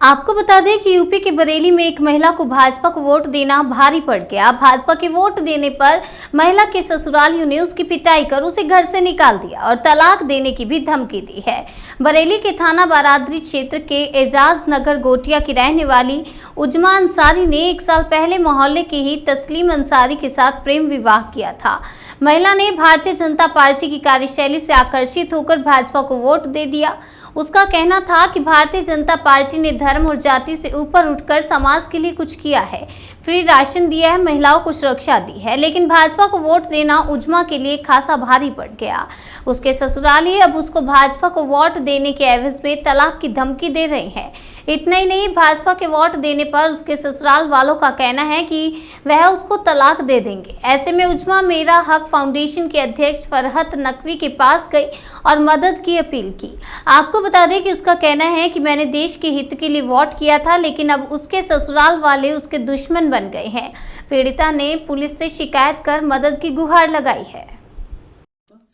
आपको बता दें कि यूपी के बरेली में एक महिला को भाजपा को वोट देना भारी पड़ गया। भाजपा के वोट देने पर महिला के ससुरालियों ने उसकी पिटाई कर उसे घर से निकाल दिया और तलाक देने की भी धमकी दी है। बरेली के थाना बारादरी क्षेत्र के एजाज नगर गोटिया की रहने वाली उजमा अंसारी ने 1 साल पहले मोहल्ले के ही तस्लीम अंसारी के साथ प्रेम विवाह किया था। महिला ने भारतीय जनता पार्टी की कार्यशैली से आकर्षित होकर भाजपा को वोट दे दिया। उसका कहना था कि भारतीय जनता पार्टी ने धर्म और जाति से ऊपर उठकर समाज के लिए कुछ किया है, फ्री राशन दिया है, महिलाओं को सुरक्षा दी है। लेकिन भाजपा को वोट देना उजमा के लिए खासा भारी पड़ गया। उसके ससुराली अब उसको भाजपा को वोट देने के एवज में तलाक की धमकी दे रहे हैं। इतना ही नहीं, भाजपा के वोट देने पर उसके ससुराल वालों का कहना है कि वह उसको तलाक दे देंगे। ऐसे में उजमा मेरा हक फाउंडेशन के अध्यक्ष फरहत नकवी के पास गई और मदद की अपील की। आपको बता दें कि उसका कहना है कि मैंने देश के हित के लिए वोट किया था, लेकिन अब उसके ससुराल वाले उसके दुश्मन बन गए हैं। पीड़िता ने पुलिस से शिकायत कर मदद की गुहार लगाई है।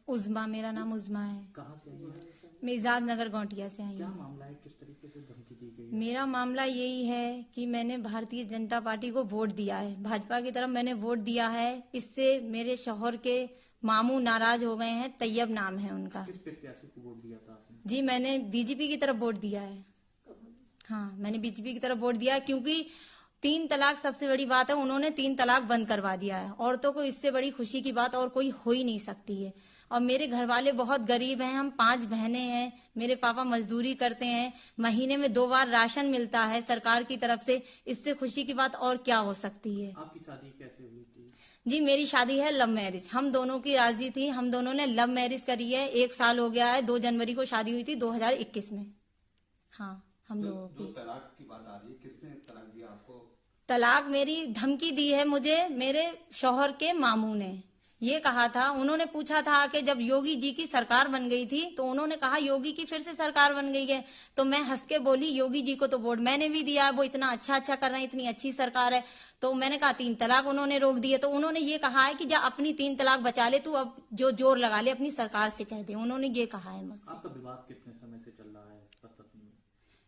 उजमा, मेरा नाम उजमा है। कहाँ से आई हैं? मैं एजाज नगर गोटिया से आई क्या हूँ। मामला है, किस तरीके से धमकी दी गई है? मेरा मामला यही है कि मैंने भारतीय जनता पार्टी को वोट दिया है, भाजपा की तरफ मैंने वोट दिया है। इससे मेरे शौहर के मामू नाराज हो गए हैं। तैयब नाम है उनका। किस प्रत्याशी को वोट दिया था आपने? जी, मैंने बीजेपी की तरफ वोट दिया है। हाँ, मैंने बीजेपी की तरफ वोट दिया है क्योंकि 3 तलाक सबसे बड़ी बात है। उन्होंने 3 तलाक बंद करवा दिया है। औरतों को इससे बड़ी खुशी की बात और कोई हो ही नहीं सकती है। और मेरे घर वाले बहुत गरीब हैं, हम 5 बहनें हैं। मेरे पापा मजदूरी करते हैं, महीने में 2 बार राशन मिलता है सरकार की तरफ से। इससे खुशी की बात और क्या हो सकती है। आपकी शादी कैसे हुई थी? जी, मेरी शादी है लव मैरिज। हम दोनों की राजी थी, हम दोनों ने लव मैरिज करी है। 1 साल हो गया है, 2 जनवरी को शादी हुई थी 2021 में। हाँ, हम लोगों की। 2 तलाक की बात आ रही है, किसने तलाक दिया आपको? तलाक मेरी धमकी दी है मुझे मेरे शौहर के मामू ने। ये कहा था, उन्होंने पूछा था कि जब योगी जी की सरकार बन गई थी तो उन्होंने कहा योगी की फिर से सरकार बन गई है। तो मैं हंस के बोली योगी जी को तो वोट मैंने भी दिया है, वो इतना अच्छा कर रहे हैं, इतनी अच्छी सरकार है। तो मैंने कहा 3 तलाक उन्होंने रोक दिए। तो उन्होंने ये कहा है कि जा अपनी 3 तलाक बचा ले, तू अब जो जोर लगा ले अपनी सरकार से कह दे। उन्होंने ये कहा है मुझसे। आपका विवाद कितने समय से चल रहा है पत्नी में?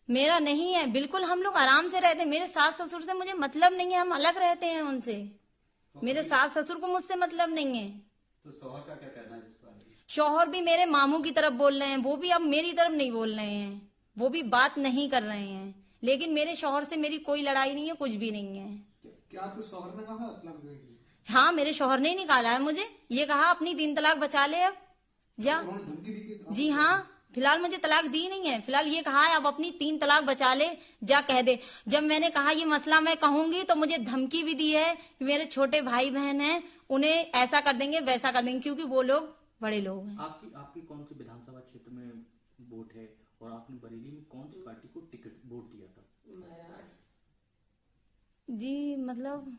मेरा नहीं है, बिल्कुल हम लोग आराम से रहते हैं। मेरे सास ससुर से मुझे मतलब नहीं है, हम अलग रहते हैं उनसे। मेरे सास ससुर को मुझसे मतलब नहीं है। तो शौहर का क्या कहना है इस बारे में? शौहर भी मेरे मामू की तरफ बोल रहे हैं, वो भी अब मेरी तरफ नहीं बोल रहे हैं, वो भी बात नहीं कर रहे हैं। लेकिन मेरे शौहर से मेरी कोई लड़ाई नहीं है, कुछ भी नहीं है। क्या आपके शौहर ने कहा हाँ, मेरे शौहर ने ही निकाला है मुझे। ये कहा अपनी 3 तलाक बचा ले अब जा। धमकी दी कि जी हाँ, फिलहाल मुझे तलाक दी नहीं है। फिलहाल ये कहा है अब अपनी 3 तलाक बचा ले, जा कह दे। जब मैंने कहा ये मसला मैं कहूंगी तो मुझे धमकी भी दी है कि मेरे छोटे भाई बहन हैं, उन्हें ऐसा कर देंगे वैसा कर देंगे, क्योंकि वो लोग बड़े लोग हैं। आपकी कौन सी विधानसभा क्षेत्र में वोट है और आपने बरेली में कौन सी पार्टी को टिकट वोट दिया था? जी, मतलब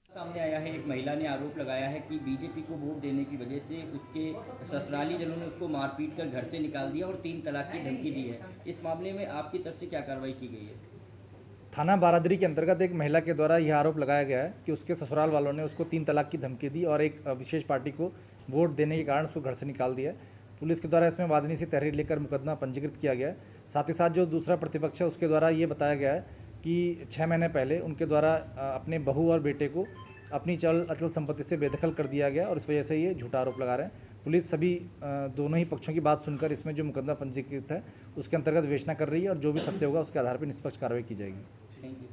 सामने आया है, एक महिला ने आरोप लगाया है कि बीजेपी को वोट देने की वजह से उसके ससुराली जनों ने उसको मारपीट कर घर से निकाल दिया और 3 तलाक की धमकी दी है। इस मामले में आपकी तरफ से क्या कार्रवाई की गई है? थाना बारादरी के अंतर्गत एक महिला के द्वारा यह आरोप लगाया गया है कि उसके ससुराल वालों ने उसको 3 तलाक की धमकी दी और एक विशेष पार्टी को वोट देने के कारण उसको घर से निकाल दिया। पुलिस के द्वारा इसमें वादनी से तहरीर लेकर मुकदमा पंजीकृत किया गया है। साथ ही साथ जो दूसरा प्रतिपक्ष है उसके द्वारा ये बताया गया है कि 6 महीने पहले उनके द्वारा अपने बहू और बेटे को अपनी चल अचल संपत्ति से बेदखल कर दिया गया और इस वजह से ये झूठा आरोप लगा रहे हैं। पुलिस सभी दोनों ही पक्षों की बात सुनकर इसमें जो मुकदमा पंजीकृत है उसके अंतर्गत विवेचना कर रही है और जो भी सत्य होगा उसके आधार पर निष्पक्ष कार्रवाई की जाएगी। Thank you.